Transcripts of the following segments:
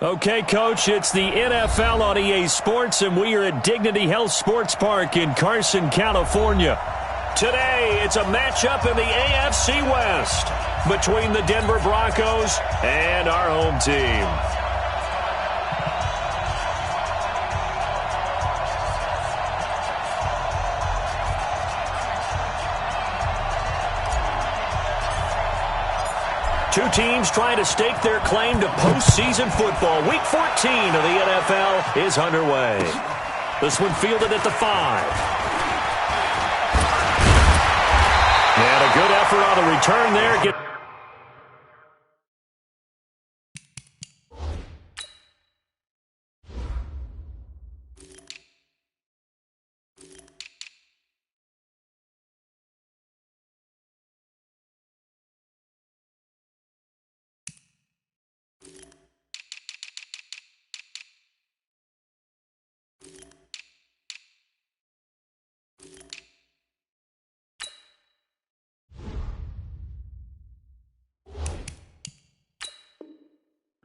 Okay, Coach, it's the NFL on EA Sports, and we are at Dignity Health Sports Park in Carson, California. Today, it's a matchup in the AFC West between the Denver Broncos and our home team. Two teams trying to stake their claim to postseason football. Week 14 of the NFL is underway. This one fielded at the 5. And a good effort on the return there.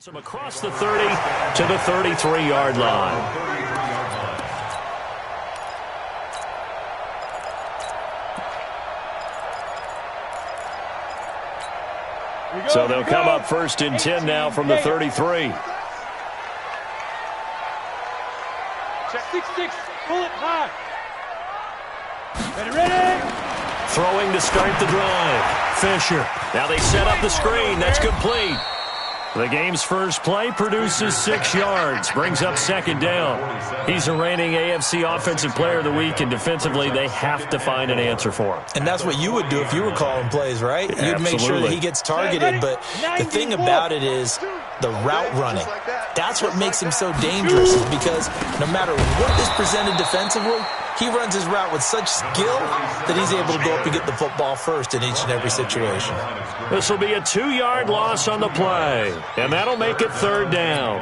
From across the 30 to the 33-yard line. So they'll come up first and 10 now from the 33. Check 6-6, pull it high. Ready. Throwing to start the drive. Fisher. Now they set up the screen. That's complete. The game's first play produces 6 yards, brings up second down. He's a reigning AFC Offensive Player of the Week, and defensively they have to find an answer for him. And that's what you would do if you were calling plays, right? Yeah, you'd make sure that he gets targeted, but the thing about it is the route running. That's what makes him so dangerous, is because no matter what is presented defensively, he runs his route with such skill that he's able to go up and get the football first in each and every situation. This will be a 2-yard loss on the play, and that'll make it third down.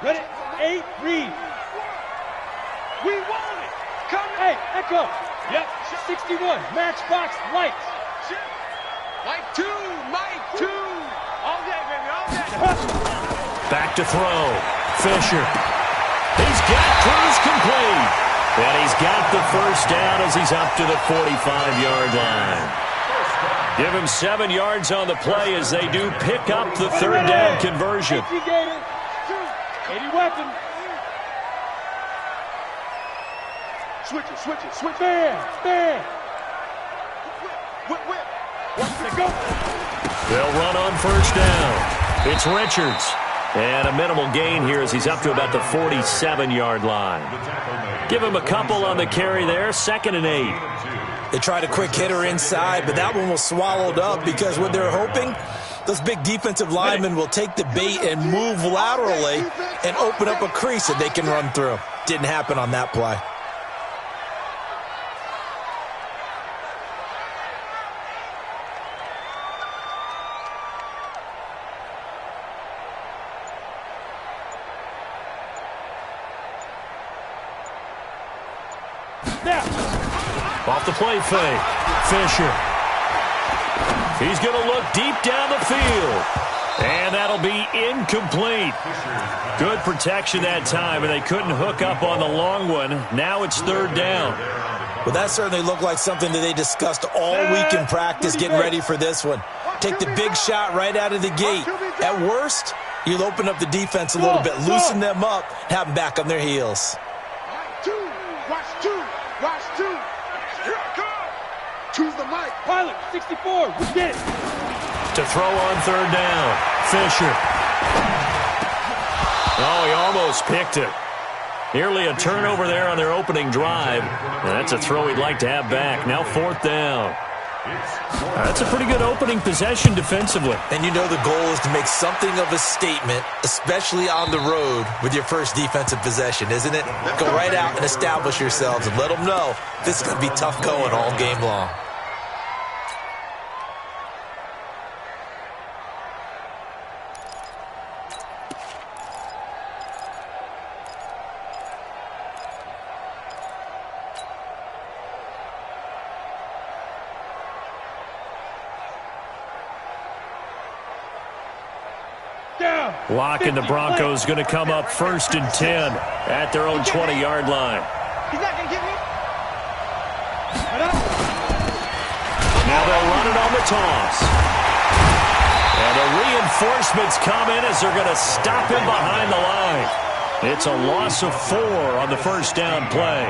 Ready, 8, read. We want it. Come, hey, echo. Yep, 61, matchbox lights. Mike 2, Mike 2. All day, baby, all day. Back to throw. Fisher. He's got Cruz complete. And he's got the first down as he's up to the 45-yard line. Give him 7 yards on the play as they do pick up the third down conversion. 80 weapon. Switch it. Bam. Whip. Watch it go. They'll run on first down. It's Richards. And a minimal gain here as he's up to about the 47-yard line. Give him a couple on the carry there. 2nd and 8. They tried a quick hitter inside, but that one was swallowed up because what they're hoping, those big defensive linemen will take the bait and move laterally and open up a crease that they can run through. Didn't happen on that play. Off the play fake. Fisher. He's going to look deep down the field. And that'll be incomplete. Good protection that time, and they couldn't hook up on the long one. Now it's third down. Well, that certainly looked like something that they discussed all week in practice getting ready for this one. Take the big shot right out of the gate. At worst, you'll open up the defense a little bit, loosen them up, have them back on their heels. Watch two. Here I come. Choose the mic. Pilot, 64. We get it. To throw on third down. Fisher. Oh, he almost picked it. Nearly a turnover there on their opening drive. And that's a throw he'd like to have back. Now 4th down. That's a pretty good opening possession defensively. And you know the goal is to make something of a statement, especially on the road with your first defensive possession, isn't it? Go right out and establish yourselves and let them know this is going to be tough going all game long. down. Blocking the Broncos going to come up 1st and 10 at their own 20-yard line. He's not going to get me. Now they'll run it on the toss. And the reinforcements come in as they're going to stop him behind the line. It's a loss of 4 on the first down play.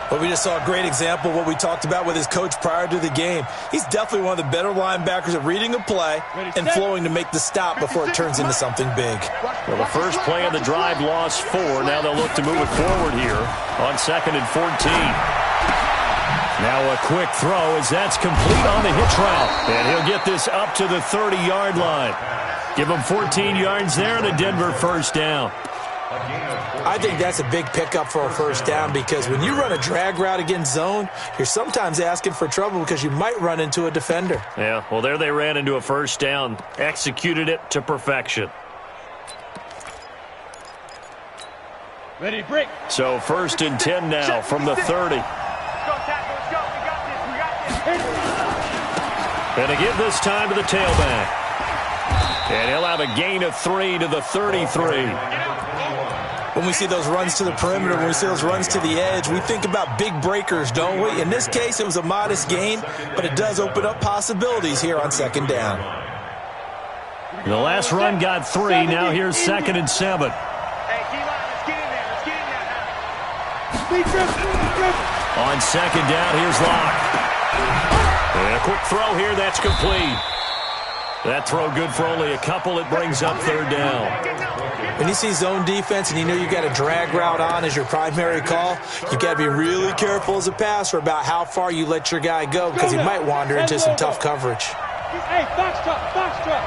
But we just saw a great example of what we talked about with his coach prior to the game. He's definitely one of the better linebackers at reading a play and flowing to make the stop before it turns into something big. Well, the first play of the drive lost 4. Now they'll look to move it forward here on 2nd and 14. Now a quick throw as that's complete on the hitch route. And he'll get this up to the 30-yard line. Give him 14 yards there and a Denver first down. I think that's a big pickup for a first down because when you run a drag route against zone, you're sometimes asking for trouble because you might run into a defender. Yeah, well, there they ran into a first down, executed it to perfection. Ready, break. So 1st and 10 now from the 30. And again this time to the tailback. And he'll have a gain of 3 to the 33. When we see those runs to the perimeter, when we see those runs to the edge, we think about big breakers, don't we? In this case, it was a modest gain, but it does open up possibilities here on 2nd down. The last run got 3. Now here's 2nd and 7. On 2nd down, here's Locke. And a quick throw here, that's complete. That throw good for only a couple. It brings up 3rd down. When you see zone defense and you know you've got a drag route on as your primary call, you've got to be really careful as a passer about how far you let your guy go because he might wander into some tough coverage. Hey, box trap.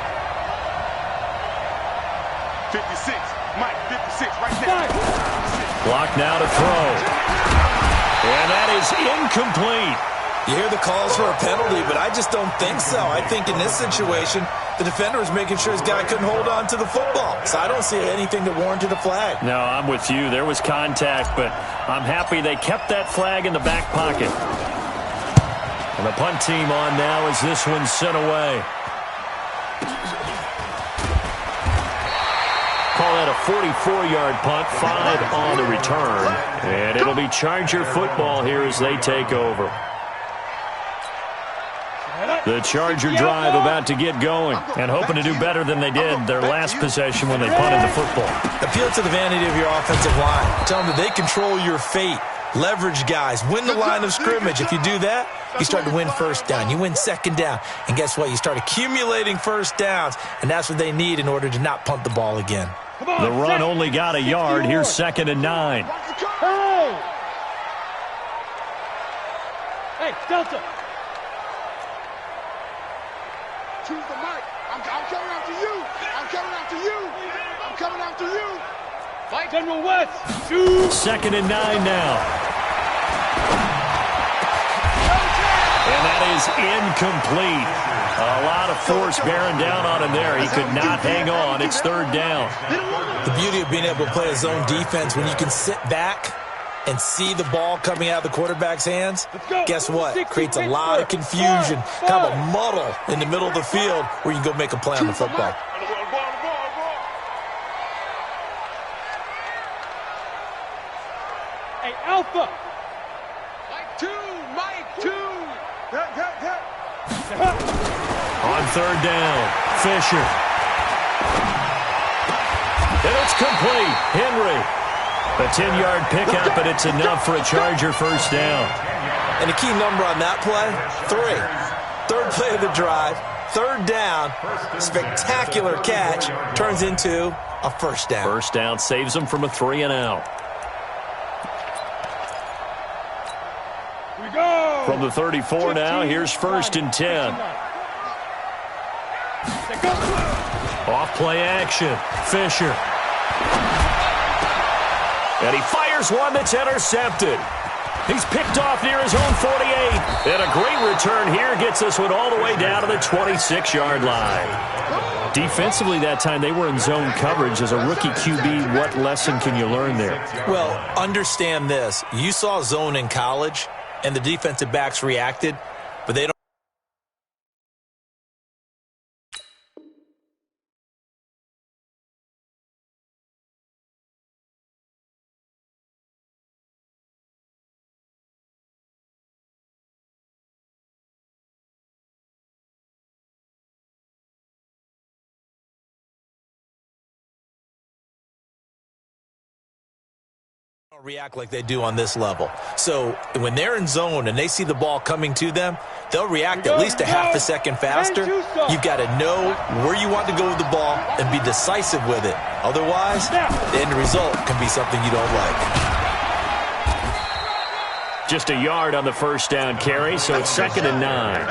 56, Mike, 56, right there. Block now to throw. And that is incomplete. You hear the calls for a penalty, but I just don't think so. I think in this situation, the defender was making sure his guy couldn't hold on to the football. So I don't see anything that warranted a flag. No, I'm with you. There was contact, but I'm happy they kept that flag in the back pocket. And the punt team on now as this one's sent away. Call that a 44-yard punt, 5 on the return. And it'll be Charger football here as they take over. The Charger drive about to get going and hoping to do better than they did their last possession when they punted the football. Appeal to the vanity of your offensive line. Tell them that they control your fate. Leverage guys. Win the line of scrimmage. If you do that, you start to win first down. You win 2nd down. And guess what? You start accumulating first downs, and that's what they need in order to not punt the ball again. The run only got a yard. Here's 2nd and 9. Hey, Delta. Choose the mic. I'm coming after you. I'm coming after you. I'm coming after you. Fight General West. 2nd and 9 now. And that is incomplete. A lot of force bearing down on him there. He could not hang on. It's 3rd down. The beauty of being able to play a zone defense when you can sit back and see the ball coming out of the quarterback's hands, guess what? Creates a lot of confusion, kind of a muddle in the middle of the field where you can go make a play on the football. Hey, Alpha. Mike 2. On 3rd down, Fisher. And it's complete. Henry. A 10-yard pickup, and it's enough for a Charger first down. And a key number on that play, 3. 3rd play of the drive, 3rd down, spectacular catch, turns into a first down. First down saves them from a 3 and out. We go. From the 34 now, here's 1st and 10. Off play action, Fisher. And he fires one that's intercepted. He's picked off near his own 48. And a great return here gets this one all the way down to the 26-yard line. Defensively that time, they were in zone coverage. As a rookie QB, what lesson can you learn there? Well, understand this. You saw zone in college, and the defensive backs reacted, but they don't. React like they do on this level. So when they're in zone and they see the ball coming to them, they'll react at least a half a second faster. You've got to know where you want to go with the ball and be decisive with it. Otherwise, the end result can be something you don't like. Just a yard on the first down carry, so it's 2nd and 9.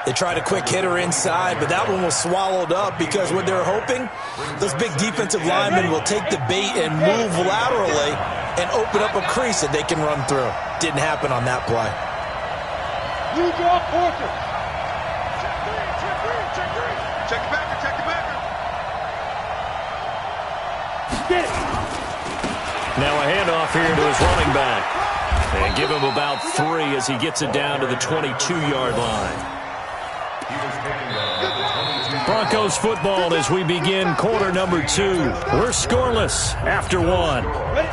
They tried a quick hitter inside, but that one was swallowed up because what they're hoping, those big defensive linemen will take the bait and move laterally and open up a crease that they can run through. Didn't happen on that play. You draw quarter. Check it back, check it back. Get it. Now a handoff here to his running back. And give him about 3 as he gets it down to the 22-yard line. Broncos football as we begin quarter number 2. We're scoreless after 1. Ready?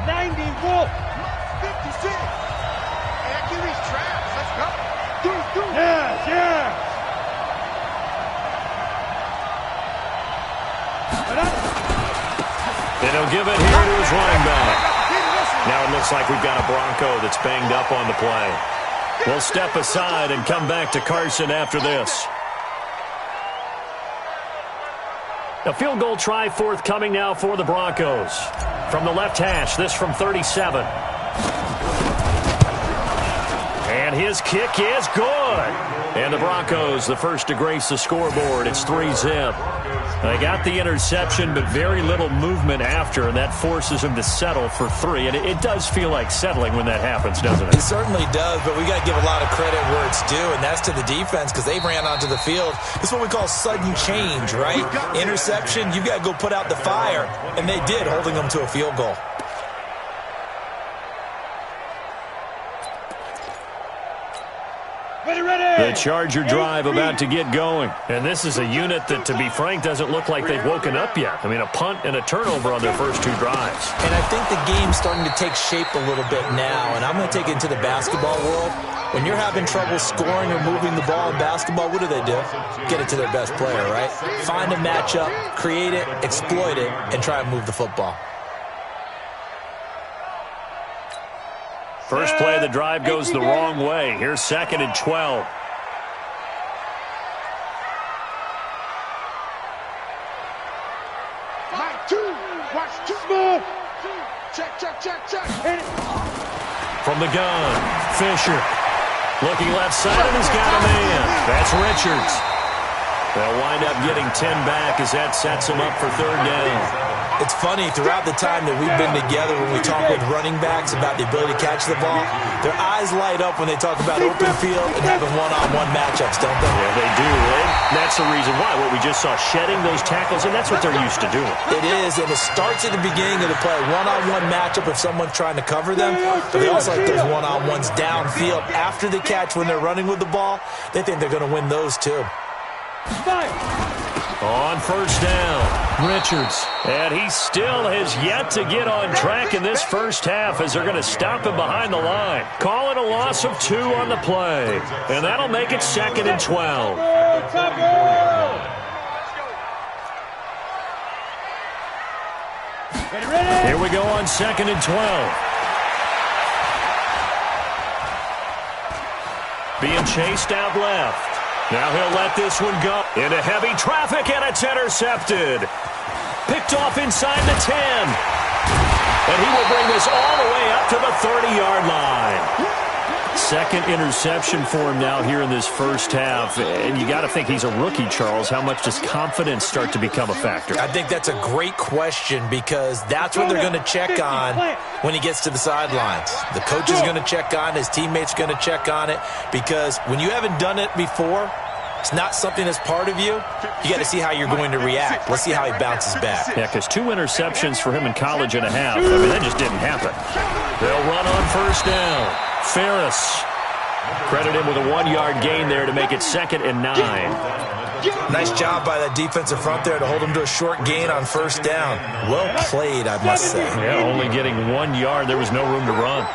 90 Wolf. 56. Accurate's traps. Let's go. Yeah, yeah. And he'll give it here to his running back. Now it looks like we've got a Bronco that's banged up on the play. We'll step aside and come back to Carson after this. A field goal try forthcoming now for the Broncos. From the left hash, this from 37. And his kick is good. And the Broncos, the first to grace the scoreboard. It's 3-zip. They got the interception, but very little movement after, and that forces him to settle for 3. And it does feel like settling when that happens, doesn't it? It certainly does, but we got to give a lot of credit where it's due, and that's to the defense because they ran onto the field. This is what we call sudden change, right? Interception, you've got to go put out the fire, and they did, holding them to a field goal. The Charger drive about to get going. And this is a unit that, to be frank, doesn't look like they've woken up yet. I mean, a punt and a turnover on their first 2 drives. And I think the game's starting to take shape a little bit now, and I'm going to take it into the basketball world. When you're having trouble scoring or moving the ball in basketball, what do? Get it to their best player, right? Find a matchup, create it, exploit it, and try and move the football. First play of the drive goes the wrong way. Here's 2nd and 12. From the gun, Fisher. Looking left side, and he's got a man. That's Richards. They'll wind up getting 10 back as that sets them up for 3rd down. It's funny, throughout the time that we've been together, when we talk with running backs about the ability to catch the ball, their eyes light up when they talk about open field and having one-on-one matchups, don't they? Yeah, they do. And that's the reason why. What we just saw, shedding those tackles, and that's what they're used to doing. It is, and it starts at the beginning of the play. One-on-one matchup if someone's trying to cover them, but they also like those one-on-ones downfield after the catch when they're running with the ball. They think they're going to win those too. On first down, Richards. And he still has yet to get on track in this first half as they're going to stop him behind the line. Call it a loss of 2 on the play. And that'll make it 2nd and 12. Here we go on 2nd and 12. Being chased out left. Now he'll let this one go into heavy traffic, and it's intercepted. Picked off inside the 10. And he will bring this all the way up to the 30-yard line. 2nd interception for him now here in this first half. And you got to think he's a rookie, Charles. How much does confidence start to become a factor? I think that's a great question because that's what they're going to check on when he gets to the sidelines. The coach is going to check on it. His teammates are going to check on it because when you haven't done it before, it's not something that's part of you. You got to see how you're going to react. Let's see how he bounces back. Yeah, because 2 interceptions for him in college and a half. I mean, that just didn't happen. They'll run on first down. Ferris. Credit him with a 1-yard gain there to make it 2nd and 9. Nice job by that defensive front there to hold him to a short gain on first down. Well played, I must say. Yeah, only getting 1 yard. There was no room to run.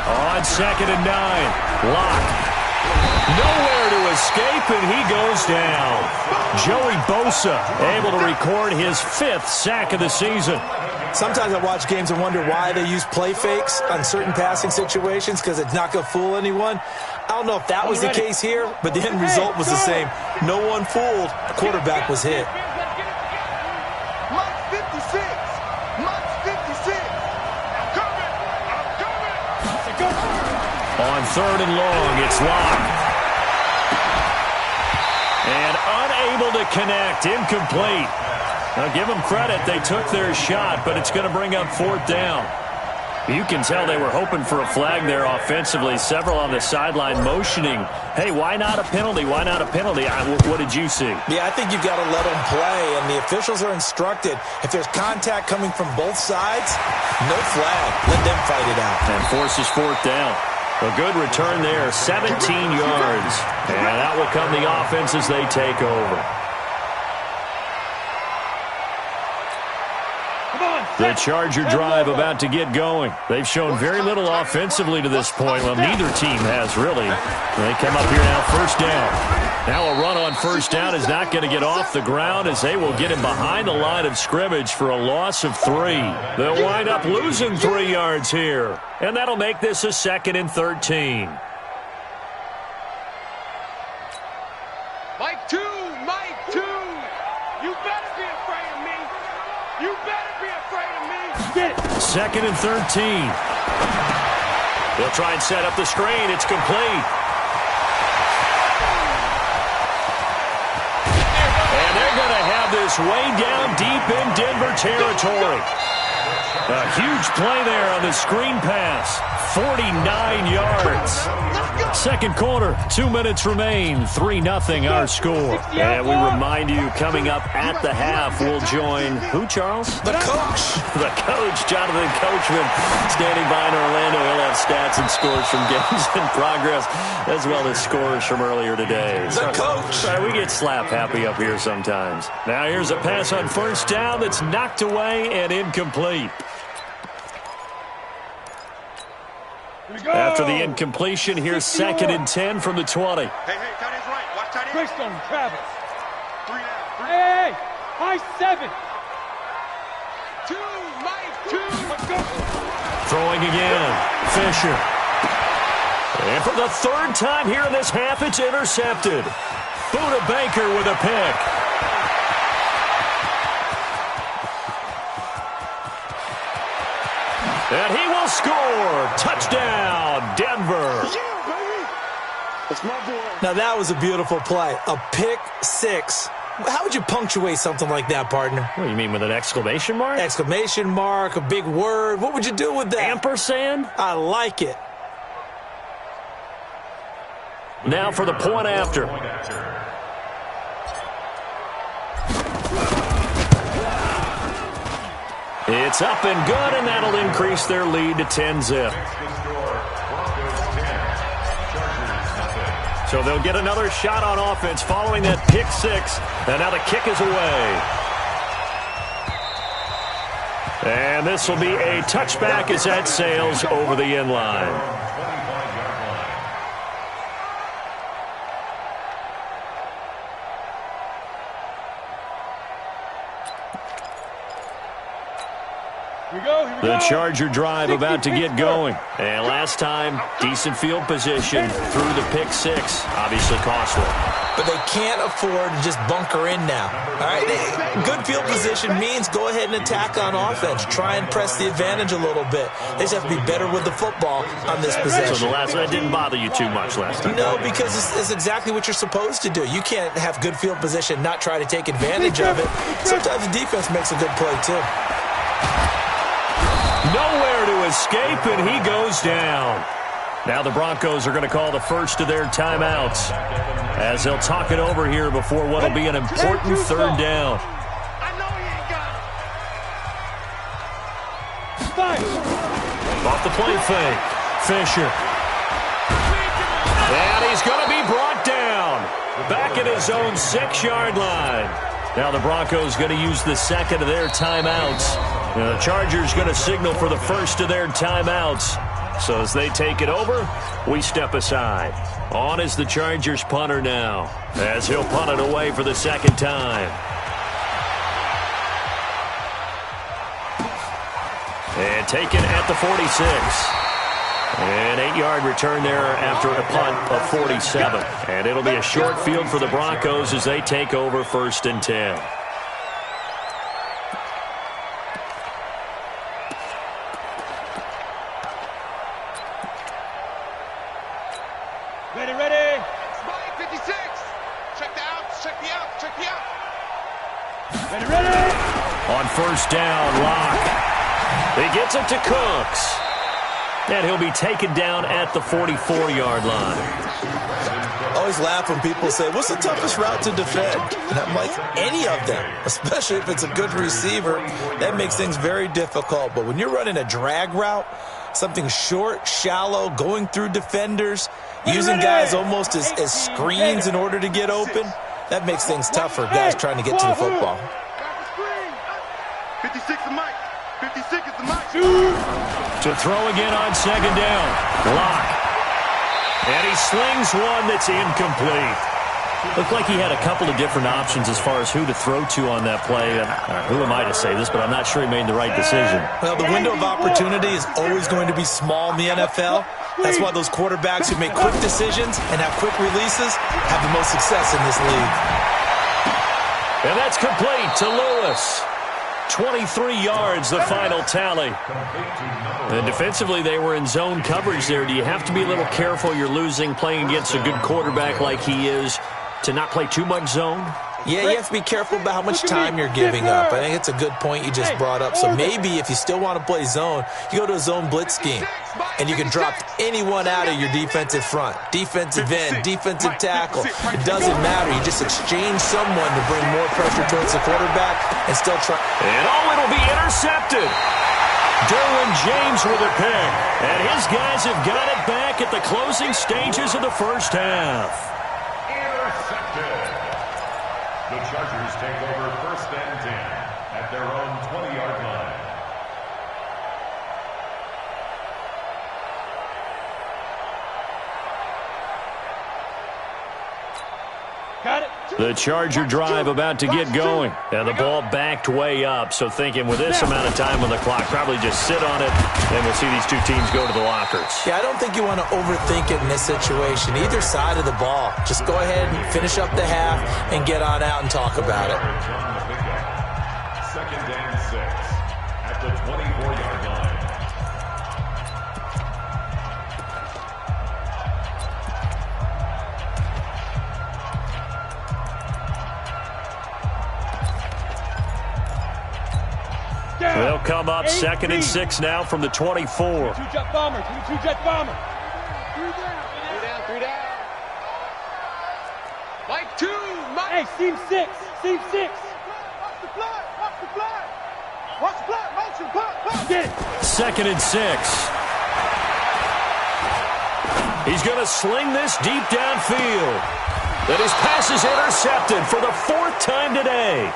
On 2nd and 9. Lock. Nowhere to escape, and he goes down. Joey Bosa able to record his 5th sack of the season. Sometimes I watch games and wonder why they use play fakes on certain passing situations, because it's not going to fool anyone. I don't know if that was the case here, but the end result was the same. No one fooled. The quarterback was hit. Mike 56. Mike 56. I'm coming. On 3rd and long, it's locked. And unable to connect. Incomplete. Now, give them credit. They took their shot, but it's going to bring up 4th down. You can tell they were hoping for a flag there offensively. Several on the sideline motioning, hey, why not a penalty? Why not a penalty? What did you see? Yeah, I think you've got to let them play, and the officials are instructed. If there's contact coming from both sides, no flag. Let them fight it out. And forces 4th down. A good return there, 17 yards. And that will come the offense as they take over. The Charger drive about to get going. They've shown very little offensively to this point. Well, neither team has really. They come up here now, 1st down. Now a run on 1st down is not going to get off the ground, as they will get him behind the line of scrimmage for a loss of 3. They'll wind up losing 3 yards here. And that'll make this a 2nd and 13. Mike 2, Mike 2. You better be afraid of me. You better be afraid of me. Get it. 2nd and 13. They'll try and set up the screen. It's complete. And they're going to have this way down deep in Denver territory. A huge play there on the screen pass. 49 yards. 2nd quarter, 2 minutes remain. 3-0 our score. And we remind you, coming up at the half, we'll join who, Charles? The coach. The coach, Jonathan Coachman, standing by in Orlando. He'll have stats and scores from games in progress, as well as scores from earlier today. The coach. We get slap happy up here sometimes. Now here's a pass on 1st down that's knocked away and incomplete. After the incompletion, here's 2nd and 10 from the 20. Hey, tight end's right. Watch tight end. Christ on Travis. 3 now. Hey, high 7. 2, Mike 2. Let's go. Throwing again. Fisher. And for the 3rd time here in this half, it's intercepted. Buda Baker with a pick. And he will score. Touchdown, Denver. Yeah, baby. That's my boy. Now, that was a beautiful play. A pick 6. How would you punctuate something like that, partner? What do you mean, with an exclamation mark? Exclamation mark, a big word. What would you do with that? Ampersand? I like it. Now for the point after. It's up and good, and that'll increase their lead to 10-zip. So they'll get another shot on offense following that pick 6. And now the kick is away. And this will be a touchback as that sails over the end line. The Charger drive about to get going. And last time, decent field position through the pick 6. Obviously costly. But they can't afford to just bunker in now. All right, good field position means go ahead and attack on offense. Try and press the advantage a little bit. They just have to be better with the football on this possession. So the last one didn't bother you too much last time? No, because it's exactly what you're supposed to do. You can't have good field position, not try to take advantage of it. Sometimes the defense makes a good play, too. Nowhere to escape, and he goes down. Now the Broncos are going to call the first of their timeouts, as they'll talk it over here before what will be an important 3rd down. I know he ain't got it. Fire. Off the play fake. Fisher. And he's going to be brought down. Back at his own 6-yard line. Now the Broncos going to use the 2nd of their timeouts. Now the Chargers going to signal for the first of their timeouts. So as they take it over, we step aside. On is the Chargers punter now, as he'll punt it away for the second time. And taken at the 46. An 8-yard return there after a punt of 47. And it'll be a short field for the Broncos as they take over 1st and 10. Ready. Spike 56. Check the outs, check the outs, check the outs. Ready. On 1st down, Locke. He gets it to Cooks. And he'll be taken down at the 44-yard line. I always laugh when people say, what's the toughest route to defend? And I'm like, any of them, especially if it's a good receiver. That makes things very difficult. But when you're running a drag route, something short, shallow, going through defenders, using guys almost as screens in order to get open, that makes things tough for guys trying to get to the football. 56 is Mike. 56 is the Mike. To throw again on 2nd down. Locke. And he slings one that's incomplete. Looked like he had a couple of different options as far as who to throw to on that play. Who am I to say this, but I'm not sure he made the right decision. Well, the window of opportunity is always going to be small in the NFL. That's why those quarterbacks who make quick decisions and have quick releases have the most success in this league. And that's complete to Lewis. 23 yards, the final tally. And defensively, they were in zone coverage there. Do you have to be a little careful? You're losing, playing against a good quarterback like he is, to not play too much zone? Yeah, you have to be careful about how much time you're giving up. I think it's a good point you just brought up. So maybe if you still want to play zone, you go to a zone blitz scheme, and you can drop anyone out of your defensive front, defensive end, defensive tackle. It doesn't matter. You just exchange someone to bring more pressure towards the quarterback and still try. And it'll be intercepted. Derwin James with a pick. And his guys have got it back at the closing stages of the first half. Intercepted. The Chargers take over 1st and 10 at their own 20-yard line. Got it. The Charger drive about to get going. And the ball backed way up. So thinking with this amount of time on the clock, probably just sit on it, and we'll see these two teams go to the lockers. Yeah, I don't think you want to overthink it in this situation. Either side of the ball. Just go ahead and finish up the half and get on out and talk about it. 2nd and 6 at the 24-yard line. They'll come up 2nd and 6 now from the 24. Two-jet bomber. Two-jet bomber. 3 down. Mike 2. Mike. Hey, seam 6. Seam 6. Watch the fly. Watch the fly. Watch the fly. Motion. Pop. Get it. 2nd and 6. He's going to sling this deep downfield. But his pass is intercepted for the 4th time today.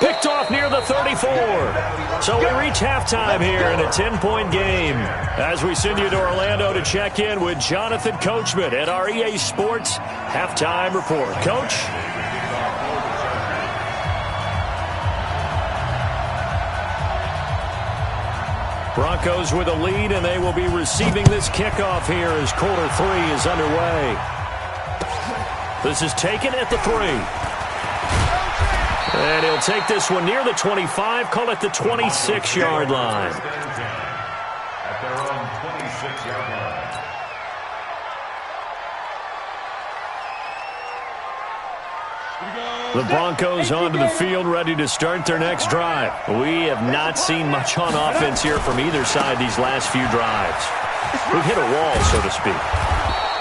Picked off near the 34. So we reach halftime here in a 10-point game. As we send you to Orlando to check in with Jonathan Coachman at our EA Sports Halftime Report. Coach? Broncos with a lead, and they will be receiving this kickoff here as quarter 3 is underway. This is taken at the 3. And he'll take this one near the 25, call it the 26-yard line. At their own 26-yard line. The Broncos onto the field, ready to start their next drive. We have not seen much on offense here from either side these last few drives. We've hit a wall, so to speak.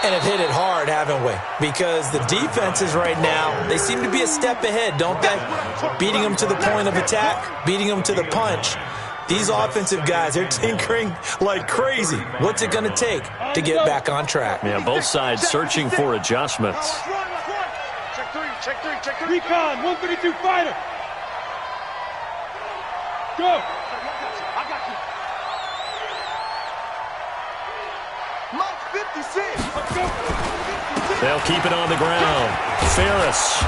And have hit it hard, haven't we? Because the defenses right now, they seem to be a step ahead, don't they? Beating them to the point of attack, beating them to the punch. These offensive guys, they're tinkering like crazy. What's it going to take to get back on track? Yeah, both sides searching for adjustments. Check three. Recon, 132 fighter. Go. I got you. Mike They'll keep it on the ground. Ferris.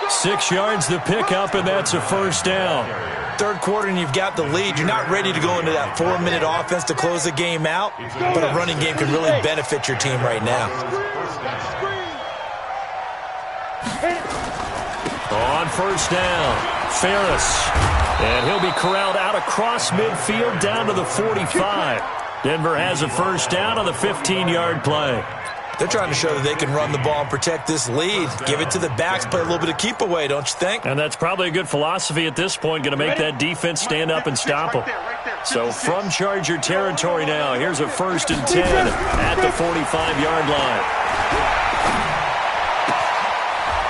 6 yards the pickup, and that's a first down. Third quarter and you've got the lead. You're not ready to go into that 4-minute offense to close the game out, but a running game can really benefit your team right now. On first down, Ferris. And he'll be corralled out across midfield down to the 45. Denver has a first down on the 15-yard play. They're trying to show that they can run the ball and protect this lead. Give it to the backs, play a little bit of keep away, don't you think? And that's probably a good philosophy at this point, going to make that defense stand up and stop them. So from Charger territory now, here's a 1st and 10 at the 45-yard line.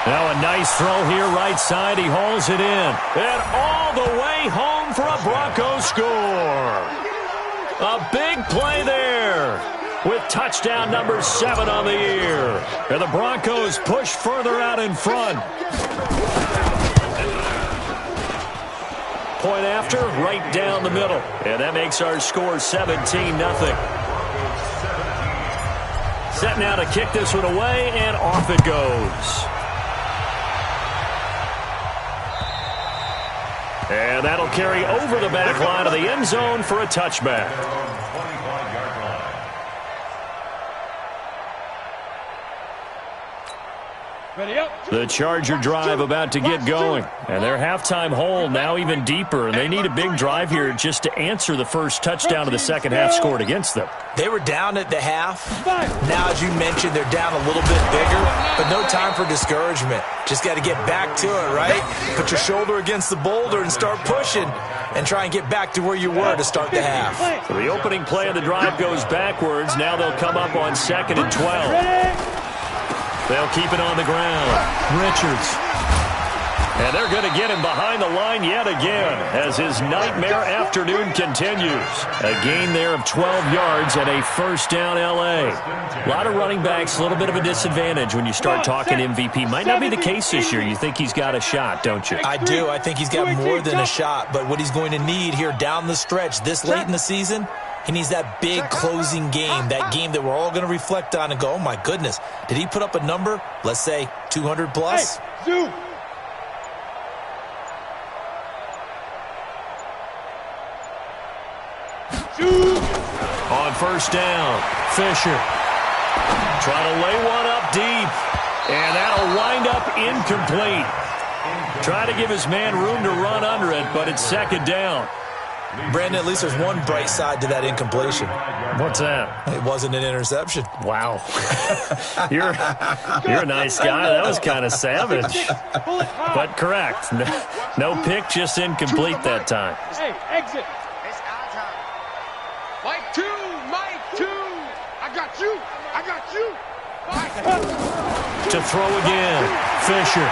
Now a nice throw here, right side. He hauls it in. And all the way home for a Broncos score. A big play there, with touchdown number 7 on the year. And the Broncos push further out in front. Point after, right down the middle. And that makes our score 17-0. Set now to kick this one away, and off it goes. And that'll carry over the back line of the end zone for a touchback. The Charger drive about to get going. And their halftime hole now even deeper. And they need a big drive here just to answer the first touchdown of the second half scored against them. They were down at the half. Now, as you mentioned, they're down a little bit bigger. But no time for discouragement. Just got to get back to it, right? Put your shoulder against the boulder and start pushing. And try and get back to where you were to start the half. So the opening play of the drive goes backwards. Now they'll come up on 2nd and 12. They'll keep it on the ground. Richards. And they're going to get him behind the line yet again as his nightmare afternoon continues. A gain there of 12 yards and a first down L.A. A lot of running backs, a little bit of a disadvantage when you start talking MVP. Might not be the case this year. You think he's got a shot, don't you? I do. I think he's got more than a shot. But what he's going to need here down the stretch this late in the season, he needs that big closing game, that game that we're all going to reflect on and go, oh, my goodness, did he put up a number, let's say 200 plus? Hey, On first down, Fisher. Trying to lay one up deep. And that'll wind up incomplete. Trying to give his man room to run under it, but it's 2nd down. Brandon, at least there's one bright side to that incompletion. What's that? It wasn't an interception. Wow. You're a nice guy. That was kind of savage. But correct. No pick, just incomplete that time. Hey, exit. It's our time. Mike 2, Mike 2. I got you. I got you. To throw again. Fisher.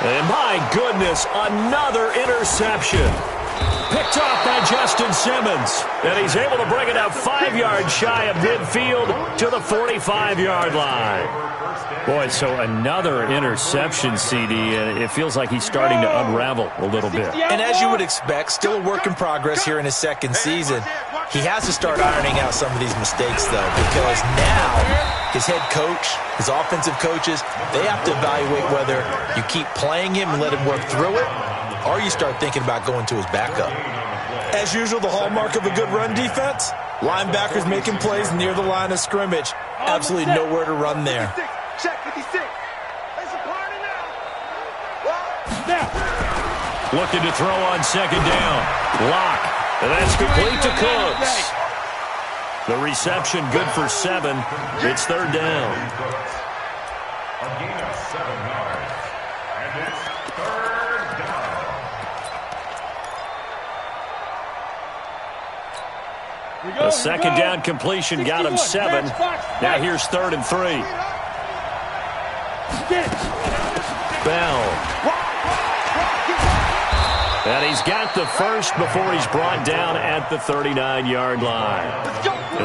And my goodness, another interception. Picked off by Justin Simmons. And he's able to bring it up 5 yards shy of midfield to the 45-yard line. Boy, so another interception, CD. And it feels like he's starting to unravel a little bit. And as you would expect, still a work in progress here in his 2nd season. He has to start ironing out some of these mistakes, though, because now his head coach, his offensive coaches, they have to evaluate whether you keep playing him and let him work through it, or you start thinking about going to his backup. As usual, the hallmark of a good run defense, linebackers making plays near the line of scrimmage. Absolutely nowhere to run there. Check 56. It's a party Now. Looking to throw on 2nd down. Lock. And that's complete to Cooks. The reception good for 7. It's 3rd down. A gain of 7 yards. And it's 3rd down. The 2nd down completion got him 7. Now here's 3rd and 3. Bell. And he's got the first before he's brought down at the 39-yard line.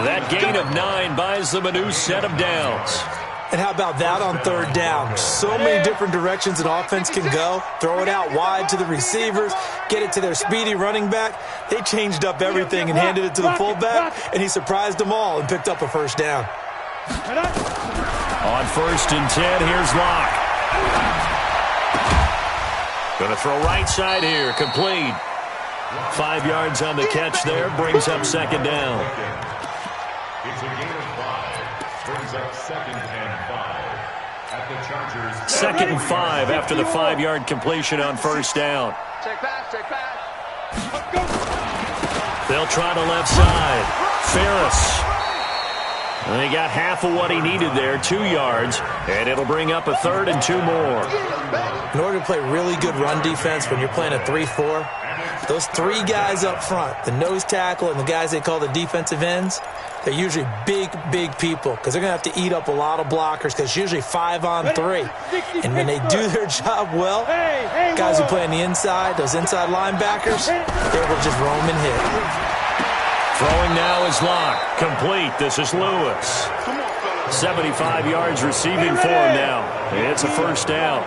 That gain of 9 buys them a new set of downs. And how about that on 3rd down? So many different directions an offense can go. Throw it out wide to the receivers. get it to their speedy running back. They changed up everything and handed it to the fullback, and he surprised them all and picked up a first down. On 1st and 10, here's Locke. Going to throw right side here, complete. 5 yards on the catch there, brings up 2nd down. It's a gain of 5. Brings up 2nd and 5 at the Chargers. 2nd and 5 after the 5-yard completion on 1st down. Check pass, check pass. They'll try the left side. Ferris. And he got half of what he needed there, 2 yards, and it'll bring up a 3rd and 2 more. In order to play really good run defense when you're playing a 3-4, those 3 guys up front, the nose tackle and the guys they call the defensive ends, they're usually big, big people because they're going to have to eat up a lot of blockers because it's usually 5 on 3. And when they do their job well, guys who play on the inside, those inside linebackers, they're able to just roam and hit. Throwing now is Locke. Complete. This is Lewis. 75 yards receiving for him now. It's a first down.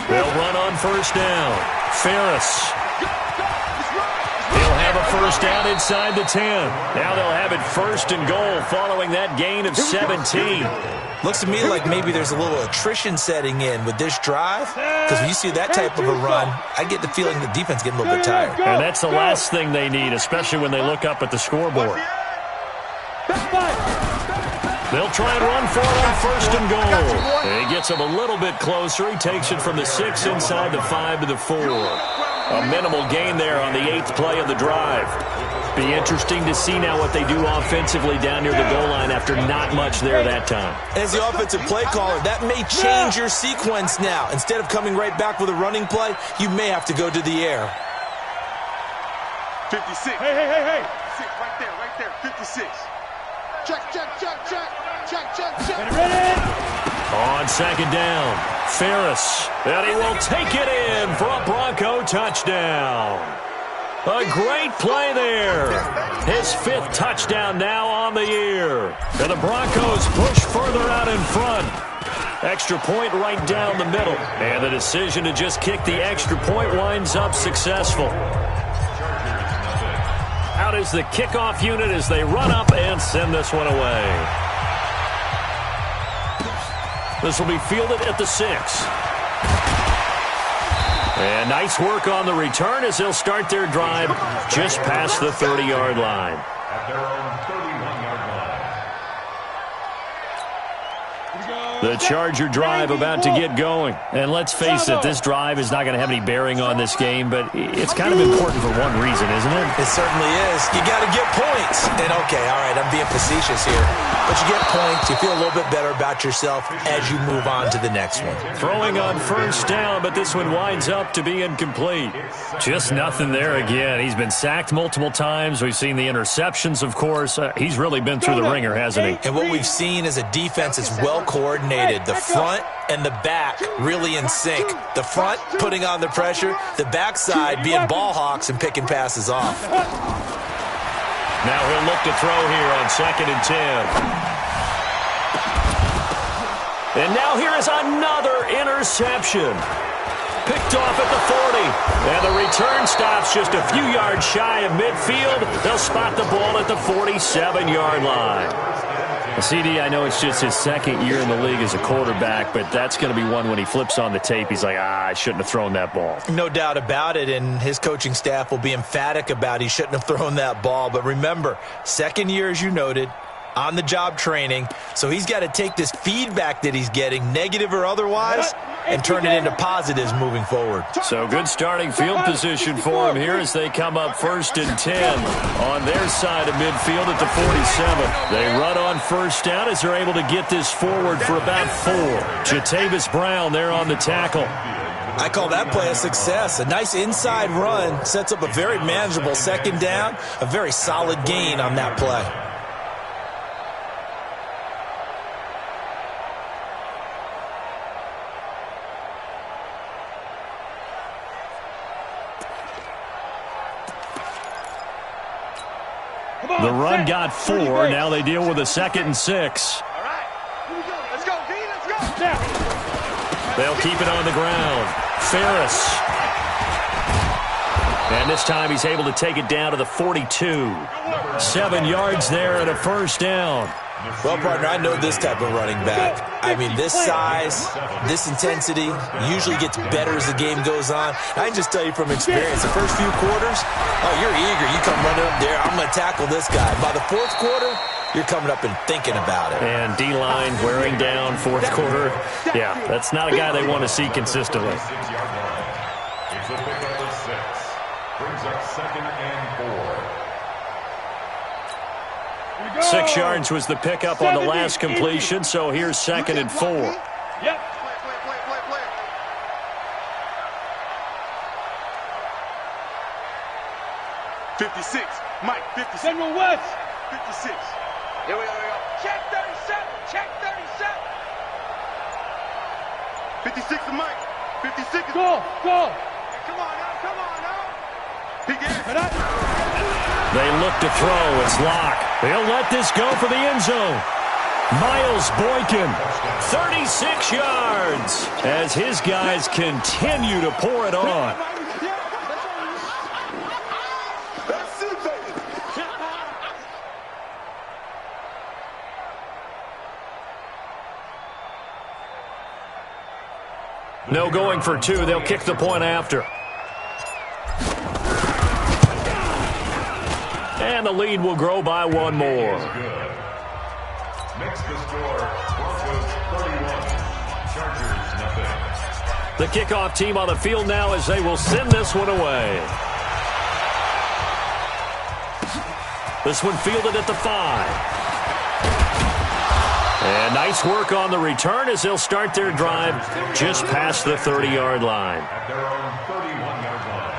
They'll run on first down. Ferris. He'll have a first down inside the 10. Now they'll have it 1st and goal following that gain of 17. Looks to me like maybe there's a little attrition setting in with this drive because when you see that type of a run, I get the feeling the defense getting a little bit tired. And that's the last thing they need, especially when they look up at the scoreboard. They'll try and run for it on 1st and goal. He gets him a little bit closer. He takes it from the 6 inside the 5 to the 4. A minimal gain there on the 8th play of the drive. Be interesting to see now what they do offensively down near the goal line after not much there that time. As the offensive play caller, that may change your sequence now. Instead of coming right back with a running play, you may have to go to the air. 56. Hey. 6 right there, 56. Check. Ready? On 2nd down, Ferris. And he will take it in for a Bronco touchdown. A great play there. His 5th touchdown now on the year. And the Broncos push further out in front. Extra point right down the middle. And the decision to just kick the extra point winds up successful. Out is the kickoff unit as they run up and send this one away. This will be fielded at the 6. And nice work on the return as they'll start their drive just past the 30-yard line. At their own 31-yard line. The Charger drive about to get going. And let's face it, this drive is not going to have any bearing on this game, but it's kind of important for one reason, isn't it? It certainly is. You got to get points. And, okay, all right, I'm being facetious here. But you get points, you feel a little bit better about yourself as you move on to the next one. Throwing on 1st down, but this one winds up to be incomplete. Just nothing there again. He's been sacked multiple times. We've seen the interceptions, of course. He's really been through the ringer, hasn't he? And what we've seen is a defense that's well coordinated. The front and the back really in sync. The front putting on the pressure, the backside being ball hawks and picking passes off. Now he'll look to throw here on 2nd and 10. And now here is another interception. Picked off at the 40. And the return stops just a few yards shy of midfield. They'll spot the ball at the 47-yard line. CD, I know it's just his 2nd year in the league as a quarterback, but that's going to be one when he flips on the tape, he's like, I shouldn't have thrown that ball. No doubt about it, and his coaching staff will be emphatic about he shouldn't have thrown that ball. But remember, 2nd year, as you noted, on-the-job training, so he's got to take this feedback that he's getting, negative or otherwise, and turn it into positives moving forward. So good starting field position for him here as they come up 1st and 10 on their side of midfield at the 47. They run on 1st down as they're able to get this forward for about 4. Jatavis Brown there on the tackle. I call that play a success. A nice inside run sets up a very manageable 2nd down, a very solid gain on that play. The run got 4. Now they deal with a 2nd and 6. All right. Here we go. Let's go, D. Let's go. They'll keep it on the ground. Ferris. And this time he's able to take it down to the 42. 7 yards there and a first down. Well, partner, I know this type of running back. I mean, this size, this intensity usually gets better as the game goes on. I can just tell you from experience, the first few quarters, oh, you're eager. You come running up there, I'm going to tackle this guy. By the fourth quarter, you're coming up and thinking about it. And D-line wearing down fourth quarter. Yeah, that's not a guy they want to see consistently. It's a pickup of 6. Brings up 2nd and 4. 6 yards was the pickup on the last completion, so here's 2nd and 4. Yep. Play. 56. Mike, 56. General West. 56. Here we go. Check 37. Check 37. 56 to Mike. 56 is... Go. Come on now. He gets it. They look to throw. It's locked. They'll let this go for the end zone. Miles Boykin, 36 yards, as his guys continue to pour it on. That's it, baby. No going for 2. They'll kick the point after. And the lead will grow by 1 more. Next to score, Broncos 31, Chargers nothing. The kickoff team on the field now as they will send this one away. This one fielded at the 5. And nice work on the return as they'll start their drive just past the 30-yard line. At their own 31-yard line.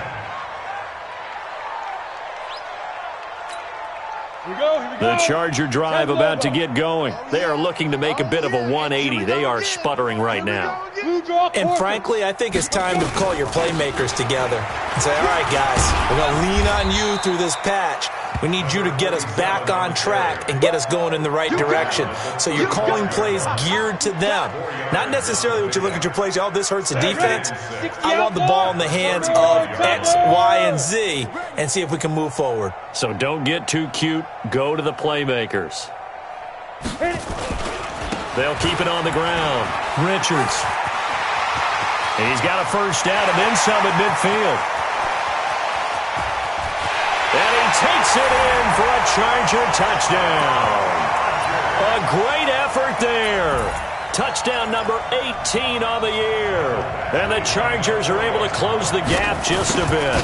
Here we go. The Charger drive about to get going. They are looking to make a bit of a 180. They are sputtering right now. And frankly, I think it's time to call your playmakers together and say, all right, guys, we're going to lean on you through this patch. We need you to get us back on track and get us going in the right direction. So you're calling plays geared to them. Not necessarily what you look at your plays, oh, this hurts the defense. I want the ball in the hands of X, Y, and Z and see if we can move forward. So don't get too cute. Go to the playmakers. They'll keep it on the ground. Richards. He's got a first down and then some at midfield. And he takes it in for a Charger touchdown. A great effort there. Touchdown number 18 on the year. And the Chargers are able to close the gap just a bit.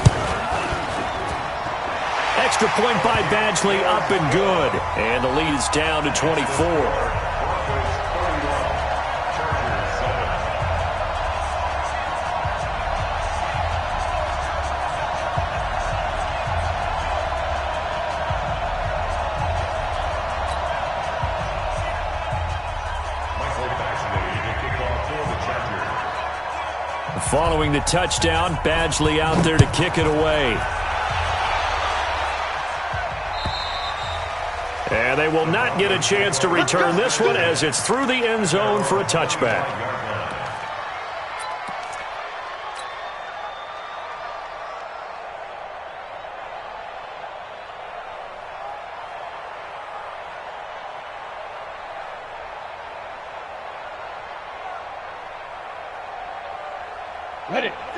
Extra point by Badgley, up and good. And the lead is down to 24. Following the touchdown, Badgley out there to kick it away. And they will not get a chance to return this one as it's through the end zone for a touchback.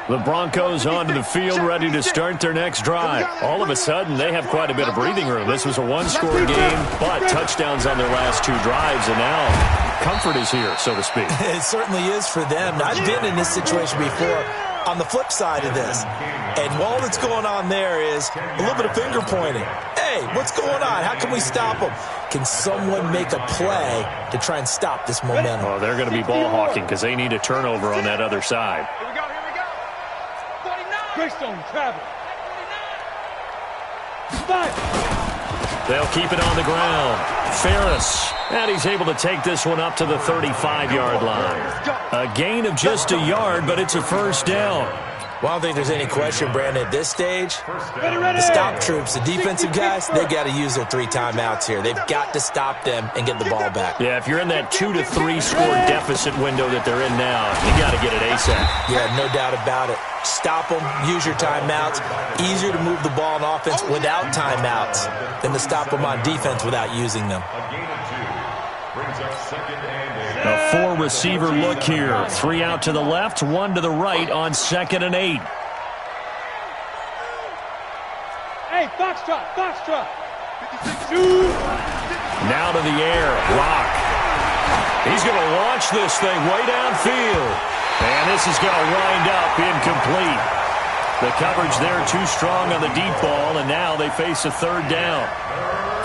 The Broncos onto the field, ready to start their next drive. All of a sudden, they have quite a bit of breathing room. This was a one-score game, but touchdowns on their last 2 drives, and now comfort is here, so to speak. It certainly is for them. I've been in this situation before on the flip side of this. And all that's going on there is a little bit of finger pointing. Hey, what's going on? How can we stop them? Can someone make a play to try and stop this momentum? Oh, they're going to be ball hawking because they need a turnover on that other side. Greystone travel. 5. They'll keep it on the ground. Ferris. And he's able to take this one up to the 35-yard line. A gain of just a yard, but it's a first down. Well, I don't think there's any question, Brandon, at this stage, the stop troops, the defensive guys, they got to use their 3 timeouts here. They've got to stop them and get the ball back. Yeah, if you're in that 2 to 3 score deficit window that they're in now, you got to get it ASAP. Yeah, no doubt about it. Stop them, use your timeouts. Easier to move the ball on offense without timeouts than to stop them on defense without using them. A 4-receiver look here. 3 out to the left, 1 to the right on 2nd and 8. Hey, foxtrot, foxtrot. Now to the air, Rock. He's going to launch this thing way downfield. And this is going to wind up incomplete. The coverage there too strong on the deep ball, and now they face a 3rd down.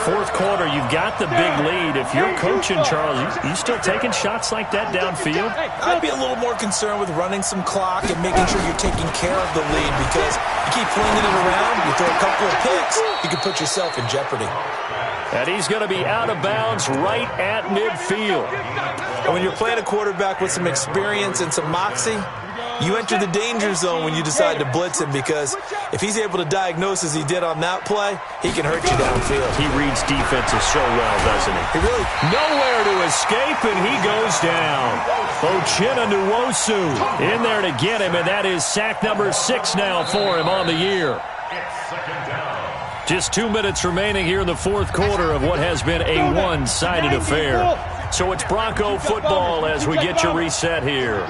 4th quarter, you've got the big lead. If you're coaching, Charles, you still taking shots like that downfield? I'd be a little more concerned with running some clock and making sure you're taking care of the lead, because you keep flinging it around, you throw a couple of picks, you can put yourself in jeopardy. And he's going to be out of bounds right at midfield. And when you're playing a quarterback with some experience and some moxie, you enter the danger zone when you decide to blitz him, because if he's able to diagnose as he did on that play, he can hurt you downfield. He reads defenses so well, doesn't he? He really... Nowhere to escape, and he goes down. Ochena Nwosu in there to get him, and that is sack number 6 now for him on the year. Just 2 minutes remaining here in the 4th quarter of what has been a one-sided affair. So it's Bronco football as we get you reset here.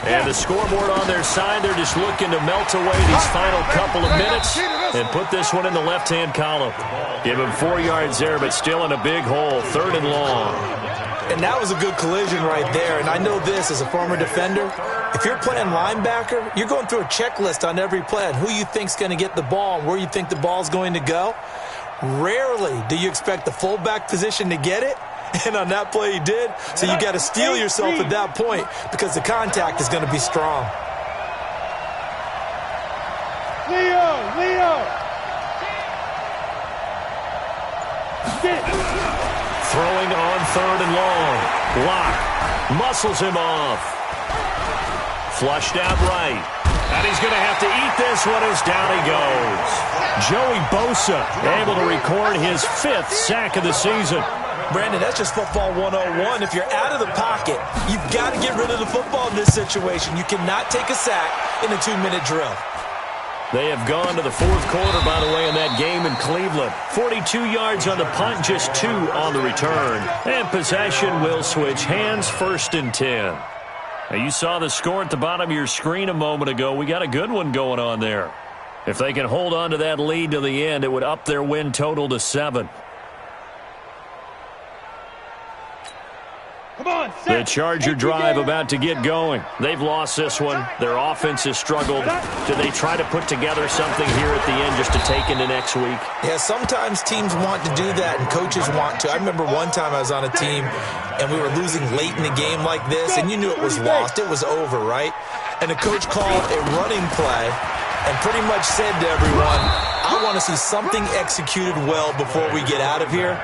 And the scoreboard on their side, they're just looking to melt away these final couple of minutes and put this one in the left-hand column. Give him 4 yards there, but still in a big hole, 3rd and long. And that was a good collision right there. And I know this as a former defender. If you're playing linebacker, you're going through a checklist on every play on who you think's going to get the ball and where you think the ball's going to go. Rarely do you expect the fullback position to get it. And on that play he did. So you got to steel yourself at that point, because the contact is going to be strong. Leo! Throwing on 3rd and long. Lock muscles him off. Flushed out right. And he's going to have to eat this one as down he goes. Joey Bosa able to record his 5th sack of the season. Brandon, that's just football 101. If you're out of the pocket, you've got to get rid of the football in this situation. You cannot take a sack in a 2-minute drill. They have gone to the 4th quarter, by the way, in that game in Cleveland. 42 yards on the punt, just 2 on the return. And possession will switch hands, 1st and 10. Now, you saw the score at the bottom of your screen a moment ago. We got a good one going on there. If they can hold on to that lead to the end, it would up their win total to 7. The Charger drive about to get going. They've lost this one. Their offense has struggled. Do they try to put together something here at the end just to take into next week? Yeah, sometimes teams want to do that and coaches want to. I remember one time I was on a team and we were losing late in the game like this, and you knew it was lost. It was over, right? And the coach called a running play and pretty much said to everyone, I want to see something executed well before we get out of here.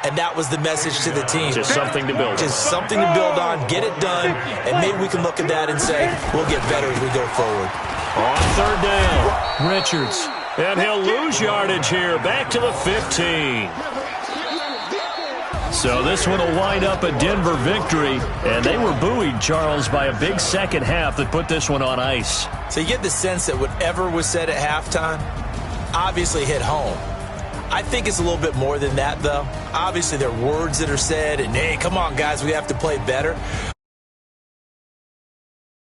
And that was the message to the team. Just something to build on. Just something to build on, get it done, and maybe we can look at that and say, we'll get better as we go forward. On 3rd down, Richards. And he'll lose yardage here, back to the 15. So this one will wind up a Denver victory, and they were buoyed, Charles, by a big second half that put this one on ice. So you get the sense that whatever was said at halftime obviously hit home. I think it's a little bit more than that, though. Obviously, there are words that are said, and, hey, come on, guys, we have to play better.